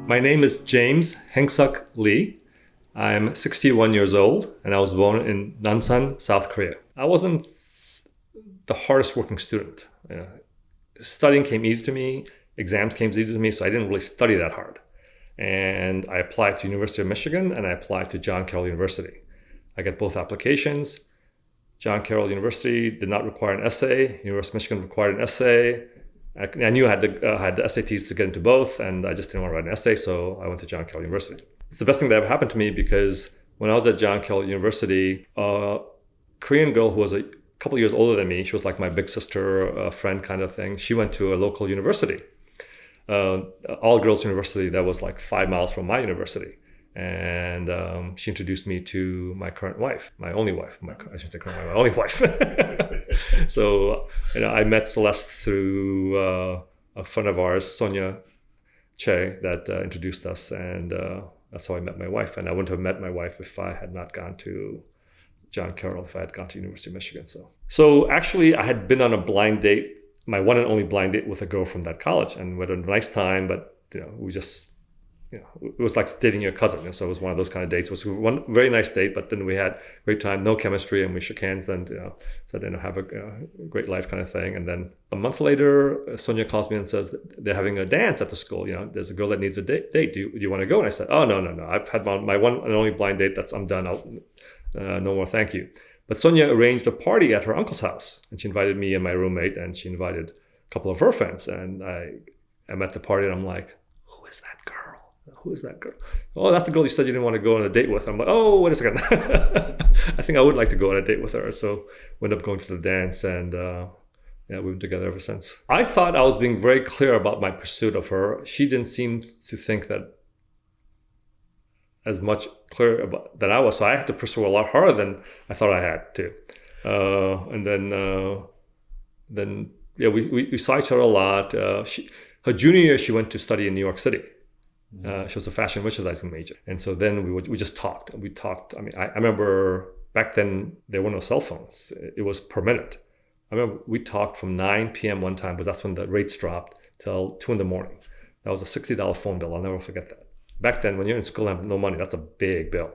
My name is James Hengsuk Lee. I'm 61 years old and I was born in Nonsan, South Korea. I wasn't the hardest working student. Studying came easy to me, exams came easy to me, so I didn't really study that hard. And I applied to University of Michigan and I applied to John Carroll University. I got both applications. John Carroll University did not require an essay. University of Michigan required an essay. I knew I had the SATs to get into both, and I just didn't want to write an essay, so I went to John Carroll University. It's the best thing that ever happened to me because when I was at John Carroll University, a Korean girl who was a couple of years older than me, she was like my big sister, friend kind of thing. She went to a local university, all-girls university that was like 5 miles from my university. And she introduced me to my current wife, my only wife. I should say current wife, my only wife. So, I met Celeste through a friend of ours, Sonia Che, that introduced us, and that's how I met my wife. And I wouldn't have met my wife if I had not gone to John Carroll, if I had gone to University of Michigan. So actually, I had been on a blind date, my one and only blind date with a girl from that college, and we had a nice time. But we just. It was like dating your cousin. So it was one of those kind of dates. It was one very nice date, but then we had a great time, no chemistry, and we shook hands and, said, have a great life kind of thing. And then a month later, Sonia calls me and says they're having a dance at the school. There's a girl that needs a date. Do you want to go? And I said, oh, no. I've had my one and only blind date. I'm done. No more, thank you. But Sonia arranged a party at her uncle's house, and she invited me and my roommate, and she invited a couple of her friends. And I'm at the party, and I'm like, who is that girl? Who is that girl? Oh, that's the girl you said you didn't want to go on a date with. I'm like, oh, wait a second. I think I would like to go on a date with her. So we ended up going to the dance, and we've been together ever since. I thought I was being very clear about my pursuit of her. She didn't seem to think that as much clear about that I was. So I had to pursue a lot harder than I thought I had to. And then we saw each other a lot. Her junior year, she went to study in New York City. She was a fashion merchandising major. And so then we just talked. We talked. I mean, I remember back then there were no cell phones. It was per minute. I remember we talked from 9 p.m. one time, because that's when the rates dropped, till 2 in the morning. That was a $60 phone bill. I'll never forget that. Back then, when you're in school and have no money, that's a big bill.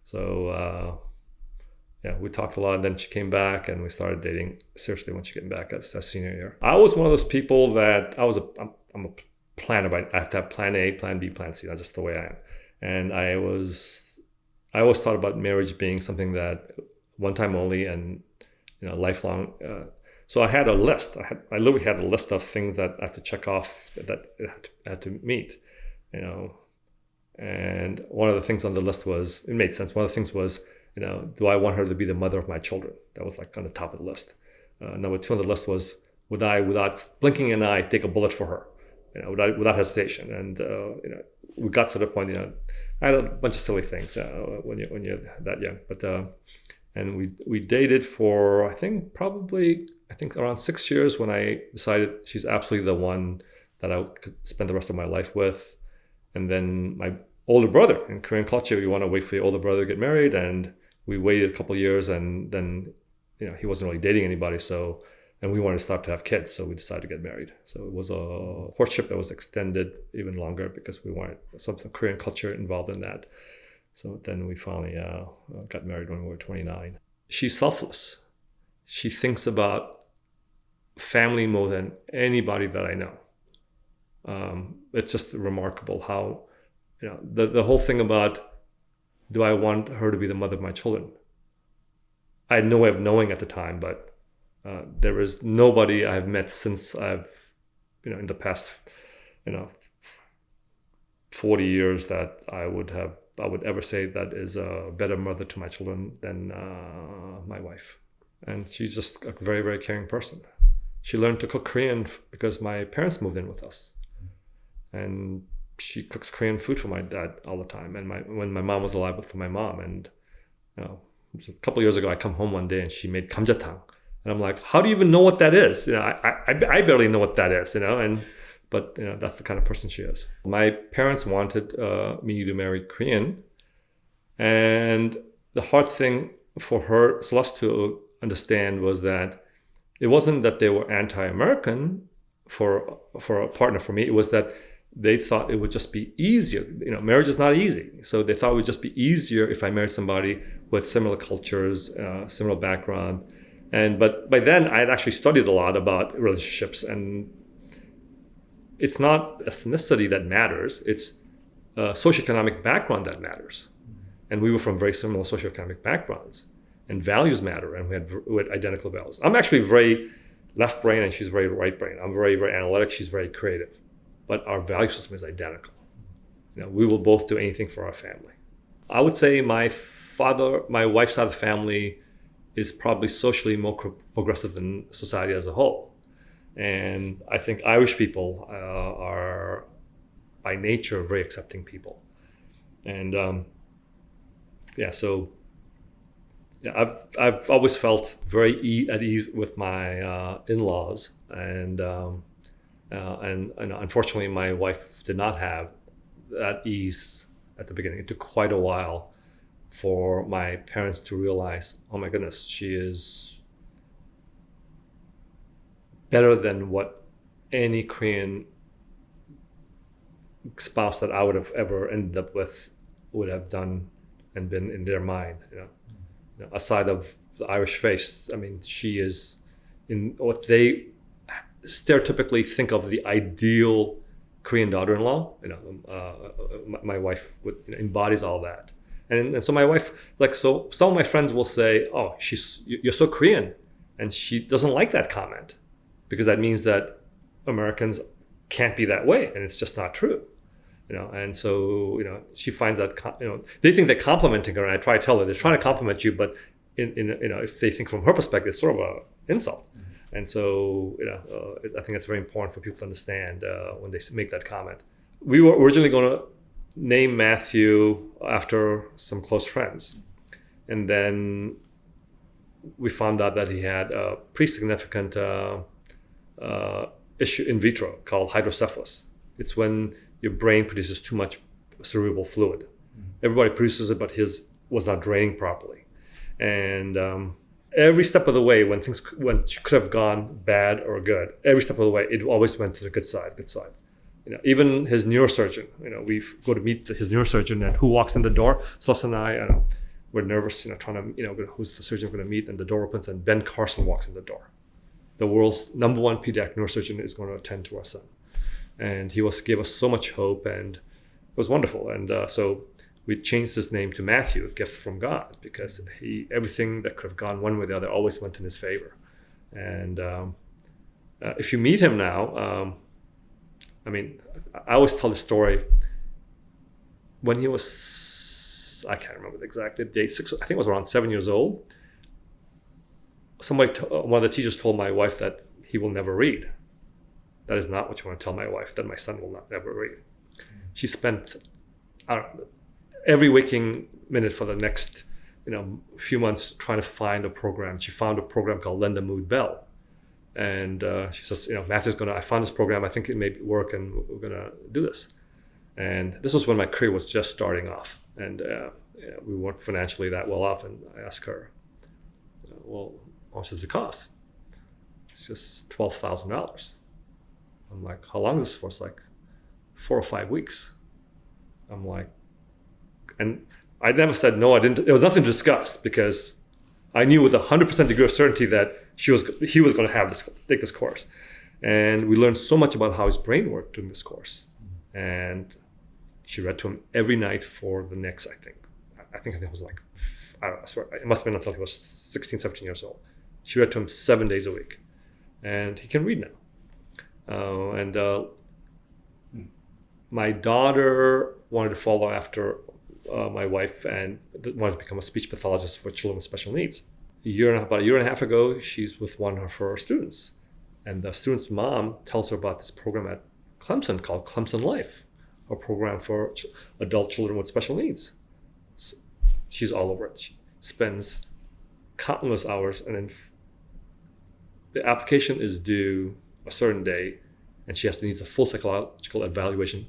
So we talked a lot. And then she came back and we started dating seriously when she came back as senior year. I was one of those people that I'm a planner, but I have to have plan A, plan B, plan C. That's just the way I am. And I always thought about marriage being something that one time only and lifelong. So I had a list. I literally had a list of things that I had to check off that I had to meet. And one of the things on the list was, it made sense. One of the things was, do I want her to be the mother of my children? That was like on the top of the list. Number 2 on the list was, would I, without blinking an eye, take a bullet for her? Without hesitation. And we got to the point. I had a bunch of silly things when you're that young. But and we dated for I think around 6 years, when I decided she's absolutely the one that I could spend the rest of my life with. And then my older brother, in Korean culture, you want to wait for your older brother to get married, and we waited a couple of years, and then he wasn't really dating anybody, so. And we wanted to start to have kids, so we decided to get married. So it was a courtship that was extended even longer because we wanted some Korean culture involved in that. So then we finally got married when we were 29. She's selfless. She thinks about family more than anybody that I know. It's just remarkable how, the whole thing about, do I want her to be the mother of my children? I had no way of knowing at the time, but there is nobody I've met since I've, in the past, 40 years that I would ever say that is a better mother to my children than my wife. And she's just a very, very caring person. She learned to cook Korean because my parents moved in with us. And she cooks Korean food for my dad all the time. And when my mom was alive, for my mom. And a couple of years ago, I come home one day and she made 감자탕. And I'm like, how do you even know what that is? I barely know what that is, but that's the kind of person she is. My parents wanted me to marry Korean. And the hard thing for her, Celeste, to understand was that it wasn't that they were anti-American for a partner for me. It was that they thought it would just be easier. Marriage is not easy. So they thought it would just be easier if I married somebody with similar cultures, similar background. But by then I had actually studied a lot about relationships, and it's not ethnicity that matters. It's socioeconomic background that matters. And we were from very similar socioeconomic backgrounds, and values matter, and we had identical values. I'm actually very left brain and she's very right brain. I'm very, very analytic. She's very creative. But our value system is identical. We will both do anything for our family. I would say my wife's side of the family is probably socially more progressive than society as a whole. And I think Irish people are, by nature, very accepting people. And I've always felt very at ease with my in-laws, and unfortunately, my wife did not have that ease at the beginning. It took quite a while for my parents to realize, oh my goodness, she is better than what any Korean spouse that I would have ever ended up with would have done and been in their mind. Aside of the Irish face, I mean, she is in what they stereotypically think of the ideal Korean daughter-in-law. My wife embodies all that, and so my wife, so some of my friends will say, "Oh, you're so Korean," and she doesn't like that comment because that means that Americans can't be that way, and it's just not true. And so she finds that they think they're complimenting her, and I try to tell her they're trying to compliment you, but if they think from her perspective, it's sort of an insult. And so, I think it's very important for people to understand when they make that comment. We were originally going to name Matthew after some close friends. And then we found out that he had a pretty significant issue in vitro called hydrocephalus. It's when your brain produces too much cerebral fluid. Everybody produces it, but his was not draining properly. And every step of the way, when things could have gone bad or good, every step of the way, it always went to the good side. Even his neurosurgeon, we go to meet his neurosurgeon, and who walks in the door? Celeste and I, we're nervous, trying to, who's the surgeon we're going to meet? And the door opens, and Ben Carson walks in the door. The world's number one pediatric neurosurgeon is going to attend to our son. And he gave us so much hope, and it was wonderful. And so we changed his name to Matthew, a gift from God, because everything that could have gone one way or the other always went in his favor. And if you meet him now, I always tell the story. When he was, I can't remember the exact date, I think it was around 7 years old. One of the teachers told my wife that he will never read. That is not what you want to tell my wife, that my son will never read. She spent, every waking minute for the next, few months trying to find a program. She found a program called Lend a Mood Bell. And she says, Matthew's I found this program, I think it may work, and we're gonna do this. And this was when my career was just starting off. And we weren't financially that well off. And I asked her, well, how much does it cost? She says, $12,000. I'm like, how long is this for? It's like 4 or 5 weeks. I'm like, and I never said no. I didn't. There was nothing to discuss because I knew with 100% degree of certainty that he was going to take this course, and we learned so much about how his brain worked during this course. And she read to him every night for the next, I think it was like, I don't know, I swear, it must have been until he was 16, 17 years old. She read to him 7 days a week, and he can read now. My daughter wanted to follow after my wife and wanted to become a speech pathologist for children with special needs. About a year and a half ago, she's with one of her students, and the student's mom tells her about this program at Clemson called Clemson Life, a program for adult children with special needs. So she's all over it. She spends countless hours, and then the application is due a certain day, and she needs a full psychological evaluation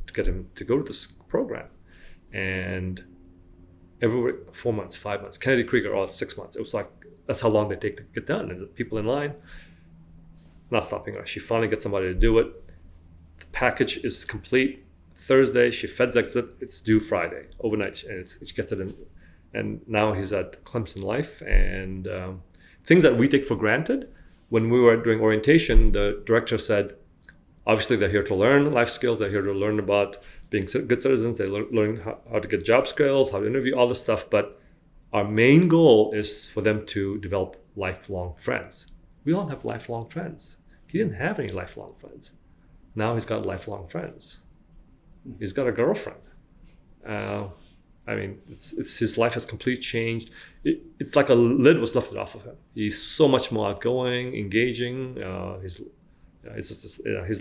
to get him to go to this program. And every 4 months, 5 months, Kennedy Krieger, all 6 months. It was like, that's how long they take to get done. And the people in line, not stopping her. She finally gets somebody to do it. The package is complete Thursday. She FedExes it. It's due Friday overnight, and she gets it in. And now he's at Clemson Life, and things that we take for granted. When we were doing orientation, the director said, obviously they're here to learn life skills. They're here to learn about being good citizens. They learn how to get job skills, how to interview, all this stuff. But our main goal is for them to develop lifelong friends. We all have lifelong friends. He didn't have any lifelong friends. Now he's got lifelong friends. He's got a girlfriend. It's his life has completely changed. It's like a lid was lifted off of him. He's so much more outgoing, engaging. His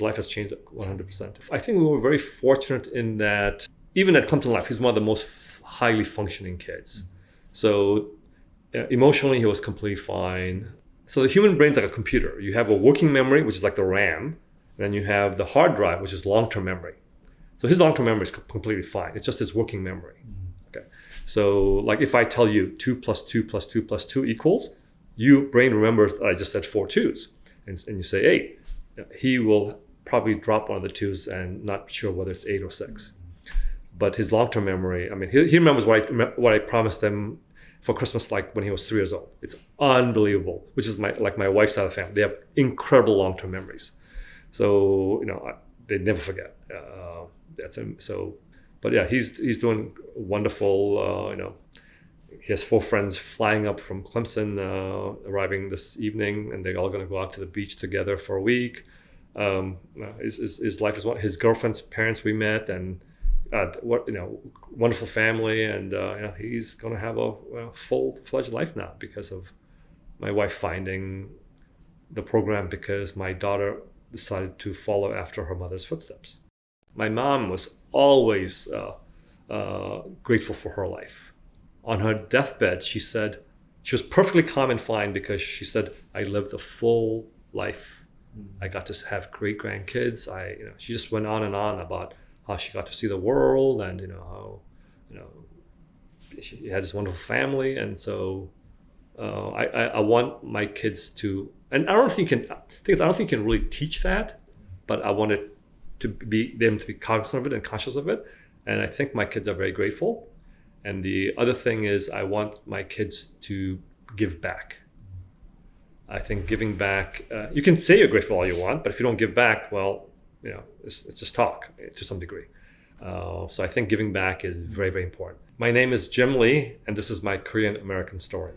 life has changed 100%. I think we were very fortunate in that even at Clemson Life, he's one of the most highly functioning kids. So emotionally, he was completely fine. So the human brain's like a computer. You have a working memory, which is like the RAM. And then you have the hard drive, which is long-term memory. So his long-term memory is completely fine. It's just his working memory. Okay. So like if I tell you 2 plus 2 plus 2 plus 2 equals, your brain remembers that I just said 4 2s. And you say 8. He will probably drop one of the 2s and not sure whether it's 8 or 6. But his long-term memory, he remembers what I promised him for Christmas, like when he was 3 years old. It's unbelievable, which is my wife's side of the family. They have incredible long-term memories. So, they never forget. That's him. So, but yeah, he's doing wonderful. He has 4 friends flying up from Clemson, arriving this evening, and they're all going to go out to the beach together for a week. His life is his girlfriend's parents we met, and wonderful family, and he's going to have a full-fledged life now because of my wife finding the program because my daughter decided to follow after her mother's footsteps. My mom was always grateful for her life. On her deathbed, she said she was perfectly calm and fine because she said, I lived a full life. I got to have great grandkids. She just went on and on about how she got to see the world and how she had this wonderful family. And so I want my kids to, and I don't think you can really teach that, but I want them to be cognizant of it and conscious of it. And I think my kids are very grateful. And the other thing is I want my kids to give back. I think giving back, you can say you're grateful all you want, but if you don't give back, well, it's just talk to some degree. So I think giving back is very, very important. My name is Jim Lee, and this is my Korean American story.